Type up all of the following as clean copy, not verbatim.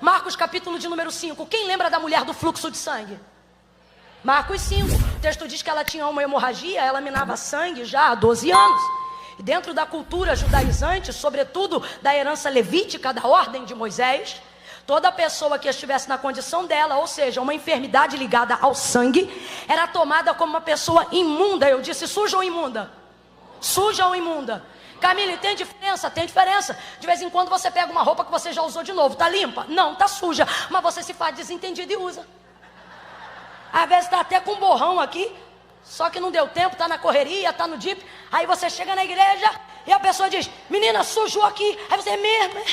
Marcos capítulo de número 5. Quem lembra da mulher do fluxo de sangue? Marcos 5. O texto diz que ela tinha uma hemorragia, ela minava sangue já há 12 anos. E dentro da cultura judaizante, sobretudo da herança levítica, da ordem de Moisés, toda pessoa que estivesse na condição dela, ou seja, uma enfermidade ligada ao sangue, era tomada como uma pessoa imunda. Eu disse suja ou imunda? Suja ou imunda? Camille, tem diferença? Tem diferença. De vez em quando você pega uma roupa que você já usou de novo, tá limpa? Não, tá suja, mas você se faz desentendido e usa. Às vezes tá até com um borrão aqui, só que não deu tempo, tá na correria, tá no jeep. Aí você chega na igreja e a pessoa diz, menina, sujou aqui. Aí você, mesmo?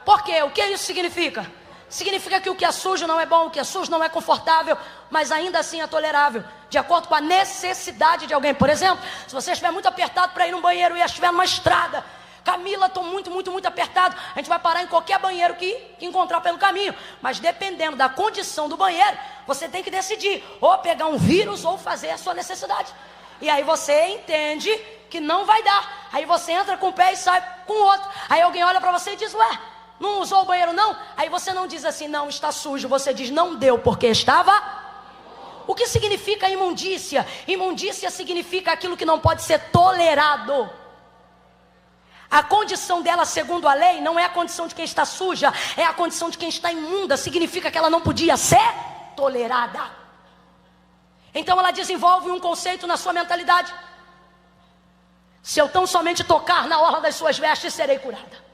Por quê? O que isso significa? Significa que o que é sujo não é bom, o que é sujo não é confortável, mas ainda assim é tolerável, de acordo com a necessidade de alguém. Por exemplo, se você estiver muito apertado para ir no banheiro e estiver numa estrada, Camila, estou muito apertado, a gente vai parar em qualquer banheiro que encontrar pelo caminho, mas dependendo da condição do banheiro, você tem que decidir, ou pegar um vírus ou fazer a sua necessidade. E aí você entende que não vai dar, aí você entra com um pé e sai com o outro, aí alguém olha para você e diz, ué, não usou o banheiro não? Aí você não diz assim, não, está sujo. Você diz, não deu porque estava. O que significa imundícia? Imundícia significa aquilo que não pode ser tolerado. A condição dela, segundo a lei, não é a condição de quem está suja, é a condição de quem está imunda. Significa que ela não podia ser tolerada. Então ela desenvolve um conceito na sua mentalidade. Se eu tão somente tocar na orla das suas vestes, serei curada.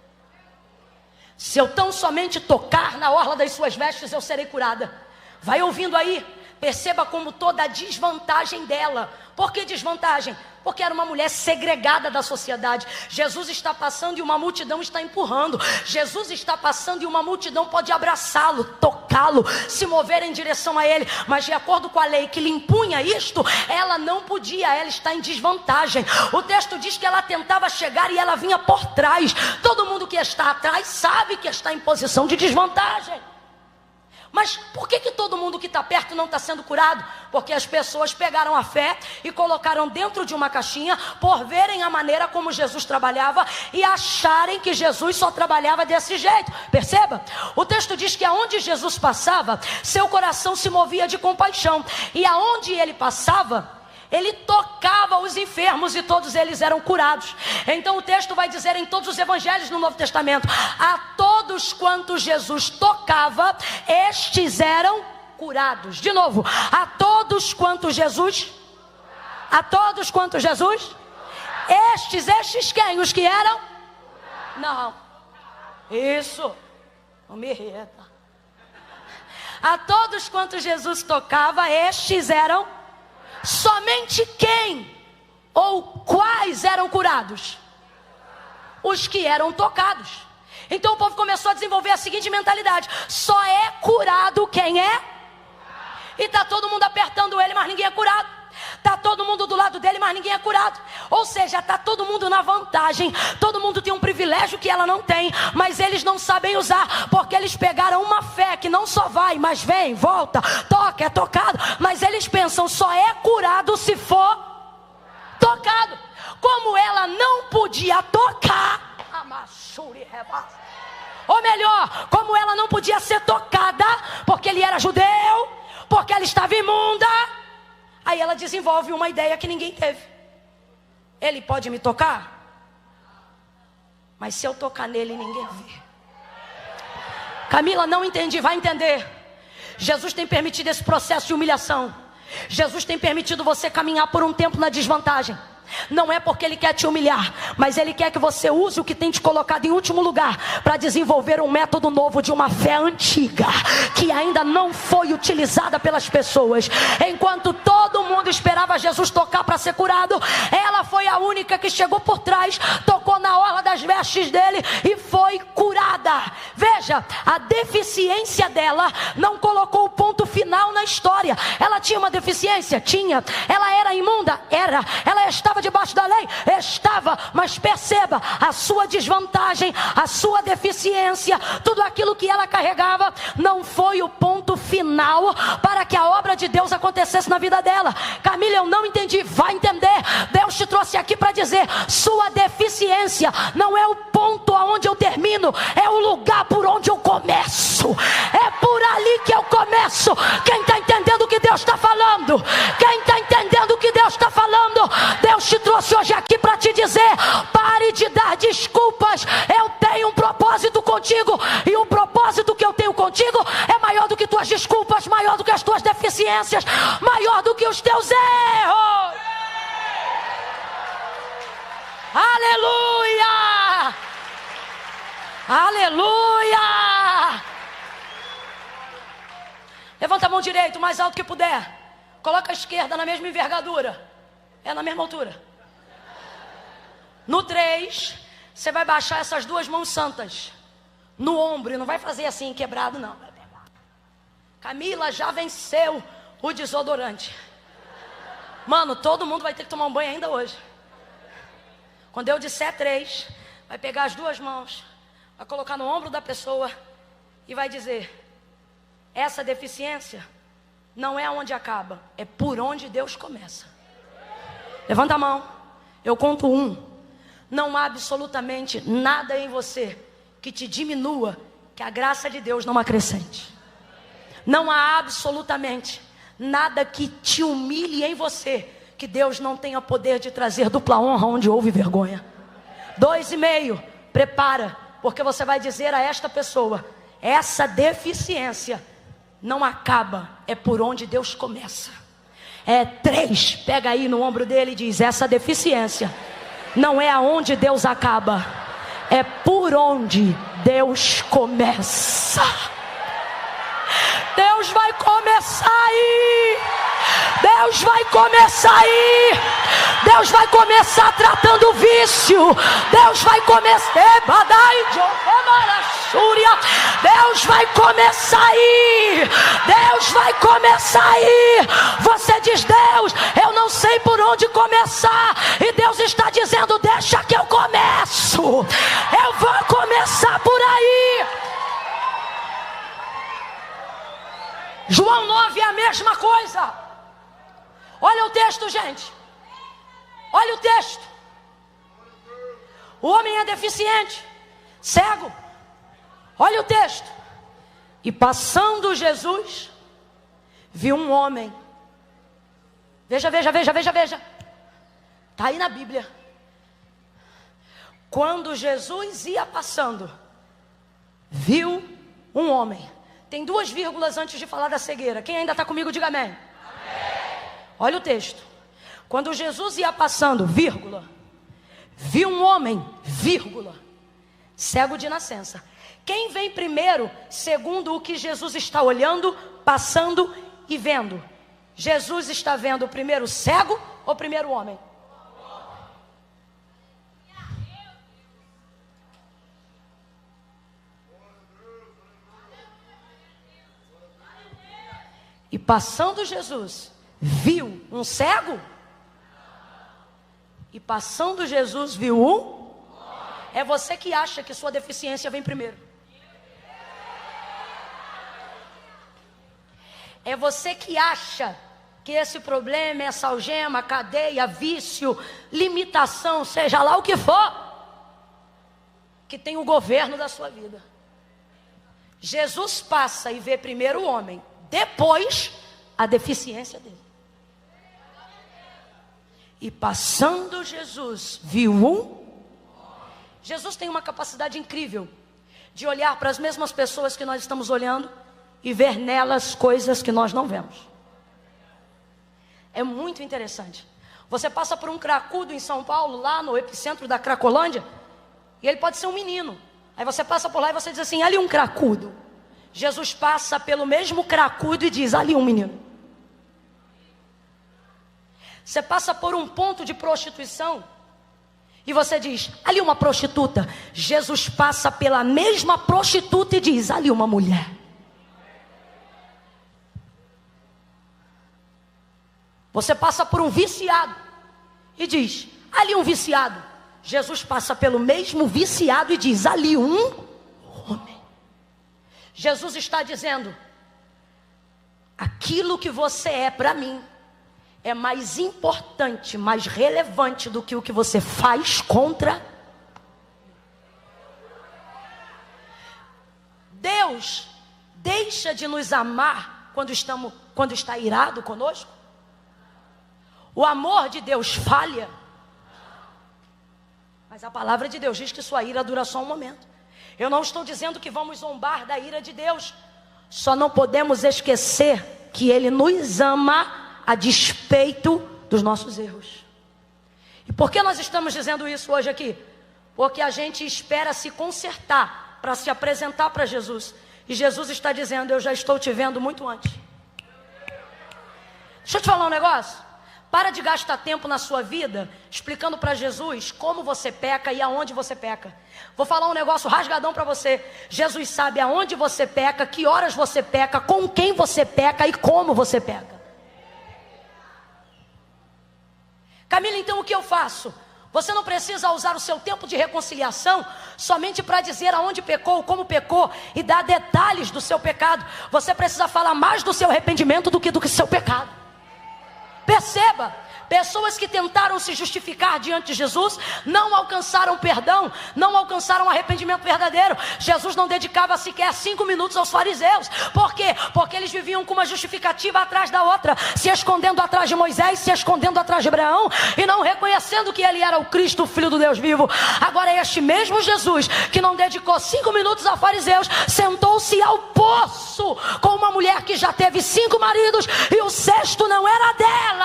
Se eu tão somente tocar na orla das suas vestes, eu serei curada. Vai ouvindo aí, perceba como toda a desvantagem dela. Por que desvantagem? Porque era uma mulher segregada da sociedade. Jesus está passando e uma multidão está empurrando. Jesus está passando e uma multidão pode abraçá-lo, tocá-lo, se mover em direção a ele. Mas de acordo com a lei que lhe impunha isto, ela não podia, ela está em desvantagem. O texto diz que ela tentava chegar e ela vinha por trás. Todo mundo que está atrás sabe que está em posição de desvantagem. Mas por que todo mundo que está perto não está sendo curado? Porque as pessoas pegaram a fé e colocaram dentro de uma caixinha, por verem a maneira como Jesus trabalhava e acharem que Jesus só trabalhava desse jeito. Perceba? O texto diz que aonde Jesus passava, seu coração se movia de compaixão. E aonde ele passava, ele tocava os enfermos e todos eles eram curados. Então o texto vai dizer em todos os evangelhos no Novo Testamento, a todos quantos Jesus tocava, estes eram curados. De novo, a todos quantos Jesus, estes quem? Os que eram? Não, isso, não me irrita. A todos quantos Jesus tocava, estes eram curados. Somente quem ou quais eram curados? Os que eram tocados. Então o povo começou a desenvolver a seguinte mentalidade: só é curado quem é. E está todo mundo apertando ele, mas ninguém é curado. Está todo mundo do lado dele, mas ninguém é curado. Ou seja, está todo mundo na vantagem. Todo mundo tem um privilégio que ela não tem, mas eles não sabem usar, porque eles pegaram uma fé que não só vai, mas vem, volta, toca, é tocado. Mas eles pensam, só é curado se for tocado. Como ela não podia tocar, ou melhor, como ela não podia ser tocada, porque ele era judeu, porque ela estava imunda, aí ela desenvolve uma ideia que ninguém teve. Ele pode me tocar, mas se eu tocar nele, ninguém vê. Camila, não entendi, vai entender. Jesus tem permitido esse processo de humilhação. Jesus tem permitido você caminhar por um tempo na desvantagem. Não é porque ele quer te humilhar, mas ele quer que você use o que tem te colocado em último lugar, para desenvolver um método novo de uma fé antiga, que ainda não foi utilizada pelas pessoas. Enquanto todo mundo esperava Jesus tocar para ser curado, ela foi a única que chegou por trás, tocou na orla das vestes dele e foi curada. Veja, a deficiência dela não colocou o ponto final na história. Ela tinha uma deficiência? Tinha. Ela era imunda? Era. Ela estava debaixo da lei? Estava. Mas perceba, a sua desvantagem, a sua deficiência, tudo aquilo que ela carregava, não foi o ponto final para que a obra de Deus acontecesse na vida dela. Camila, eu não entendi. Vai entender. Deus te trouxe aqui para dizer, sua deficiência não é o ponto aonde eu reino é o lugar por onde eu começo. É por ali que eu começo. Quem está entendendo o que Deus está falando? Quem está entendendo o que Deus está falando? Deus te trouxe hoje aqui para te dizer: pare de dar desculpas. Eu tenho um propósito contigo, e o propósito que eu tenho contigo é maior do que tuas desculpas, maior do que as tuas deficiências, maior do que os teus erros. Aleluia! Aleluia! Levanta a mão direita o mais alto que puder. Coloca a esquerda na mesma envergadura. É na mesma altura. No 3, você vai baixar essas duas mãos santas no ombro. E não vai fazer assim, quebrado, não. Camila já venceu o desodorante. Mano, todo mundo vai ter que tomar um banho ainda hoje. Quando eu disser 3, vai pegar as duas mãos, vai colocar no ombro da pessoa e vai dizer: essa deficiência não é onde acaba, é por onde Deus começa. Levanta a mão, eu conto 1. Não há absolutamente nada em você que te diminua, que a graça de Deus não acrescente. Não há absolutamente nada que te humilhe em você, que Deus não tenha poder de trazer dupla honra onde houve vergonha. 2,5, prepara, porque você vai dizer a esta pessoa: essa deficiência não acaba, é por onde Deus começa. 3, pega aí no ombro dele e diz: essa deficiência não é aonde Deus acaba, é por onde Deus começa. Deus vai começar aí. Deus vai começar aí. Deus vai começar tratando o vício. Deus vai começar. Deus vai começar aí. Deus vai começar aí. Você diz: Deus, eu não sei por onde começar. E Deus está dizendo: deixa que eu começo. Eu vou começar por aí. João 9 é a mesma coisa. Olha o texto, gente. Olha o texto. O homem é deficiente, cego. Olha o texto. E passando Jesus, viu um homem. Veja. Está aí na Bíblia. Quando Jesus ia passando, viu um homem. Tem 2 vírgulas antes de falar da cegueira. Quem ainda está comigo, diga amém. Amém. Olha o texto. Quando Jesus ia passando, vírgula, viu um homem, vírgula, cego de nascença. Quem vem primeiro, segundo o que Jesus está olhando, passando e vendo? Jesus está vendo primeiro o cego ou primeiro o homem? E passando Jesus, viu um cego? E passando Jesus, viu um? É você que acha que sua deficiência vem primeiro. É você que acha que esse problema, essa algema, cadeia, vício, limitação, seja lá o que for, que tem o governo da sua vida. Jesus passa e vê primeiro o homem, depois a deficiência dele. E passando Jesus, viu um. Jesus tem uma capacidade incrível de olhar para as mesmas pessoas que nós estamos olhando e ver nelas coisas que nós não vemos. É muito interessante. Você passa por um cracudo em São Paulo, lá no epicentro da Cracolândia, e ele pode ser um menino. Aí você passa por lá e você diz assim: ali um cracudo. Jesus passa pelo mesmo cracudo e diz: ali um menino. Você passa por um ponto de prostituição e você diz: ali uma prostituta. Jesus passa pela mesma prostituta e diz: ali uma mulher. Você passa por um viciado e diz: ali um viciado. Jesus passa pelo mesmo viciado e diz: ali um homem. Jesus está dizendo: aquilo que você é para mim é mais importante, mais relevante do que o que você faz contra. Deus deixa de nos amar quando está irado conosco? O amor de Deus falha? Mas a palavra de Deus diz que sua ira dura só um momento. Eu não estou dizendo que vamos zombar da ira de Deus. Só não podemos esquecer que Ele nos ama a despeito dos nossos erros. E por que nós estamos dizendo isso hoje aqui? Porque a gente espera se consertar para se apresentar para Jesus. E Jesus está dizendo: eu já estou te vendo muito antes. Deixa eu te falar um negócio. Para de gastar tempo na sua vida explicando para Jesus como você peca e aonde você peca. Vou falar um negócio rasgadão para você. Jesus sabe aonde você peca, que horas você peca, com quem você peca e como você peca. Camila, então o que eu faço? Você não precisa usar o seu tempo de reconciliação somente para dizer aonde pecou, como pecou e dar detalhes do seu pecado. Você precisa falar mais do seu arrependimento do que do seu pecado. Perceba, pessoas que tentaram se justificar diante de Jesus não alcançaram perdão, não alcançaram arrependimento verdadeiro. Jesus não dedicava sequer 5 minutos aos fariseus. Por quê? Porque eles viviam com uma justificativa atrás da outra, se escondendo atrás de Moisés, se escondendo atrás de Abraão e não reconhecendo que ele era o Cristo, o Filho do Deus vivo. Agora este mesmo Jesus que não dedicou 5 minutos a fariseus, sentou-se ao poço com uma mulher que já teve 5 maridos e o 6º não era dela.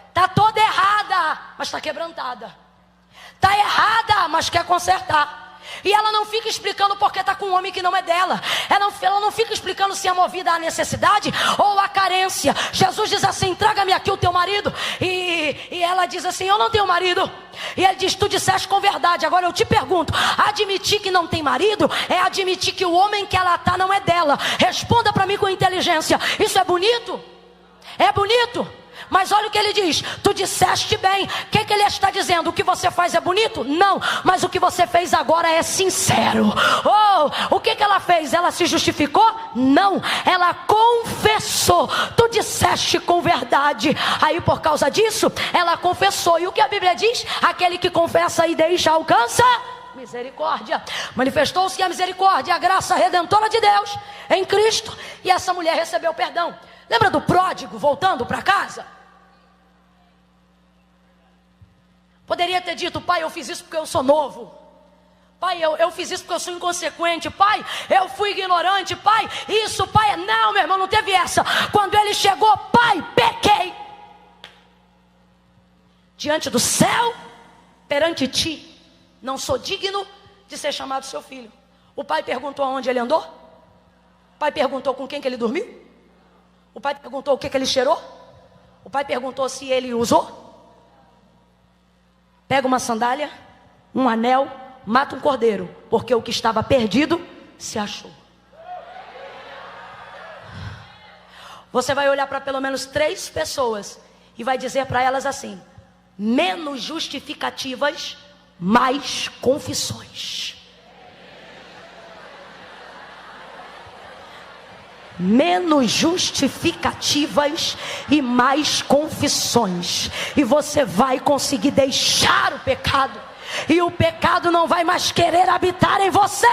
Está toda errada, mas está quebrantada. Está errada, mas quer consertar. E ela não fica explicando porque está com um homem que não é dela. Ela não fica explicando se é movida à necessidade ou à carência. Jesus diz assim: traga-me aqui o teu marido. E ela diz assim: eu não tenho marido. E ele diz: tu disseste com verdade. Agora eu te pergunto, admitir que não tem marido é admitir que o homem que ela está não é dela. Responda para mim com inteligência. Isso é bonito? É bonito? Mas olha o que ele diz: tu disseste bem. O que ele está dizendo? O que você faz é bonito? Não, mas o que você fez agora é sincero. O que ela fez? Ela se justificou? Não, ela confessou. Tu disseste com verdade. Aí por causa disso, ela confessou. E o que a Bíblia diz? Aquele que confessa e deixa alcança misericórdia. Manifestou-se a misericórdia, a graça redentora de Deus em Cristo. E essa mulher recebeu perdão. Lembra do pródigo voltando para casa? Poderia ter dito: pai, eu fiz isso porque eu sou novo. Pai, eu fiz isso porque eu sou inconsequente. Pai, eu fui ignorante. Pai, isso, pai. Não, meu irmão, não teve essa. Quando ele chegou: pai, pequei diante do céu, perante ti, não sou digno de ser chamado seu filho. O pai perguntou aonde ele andou? O pai perguntou com quem que ele dormiu? O pai perguntou o que ele cheirou? O pai perguntou se ele usou? Pega uma sandália, um anel, mata um cordeiro, porque o que estava perdido se achou. Você vai olhar para pelo menos 3 pessoas e vai dizer para elas assim: menos justificativas, mais confissões. Menos justificativas e mais confissões. E você vai conseguir deixar o pecado. E o pecado não vai mais querer habitar em você.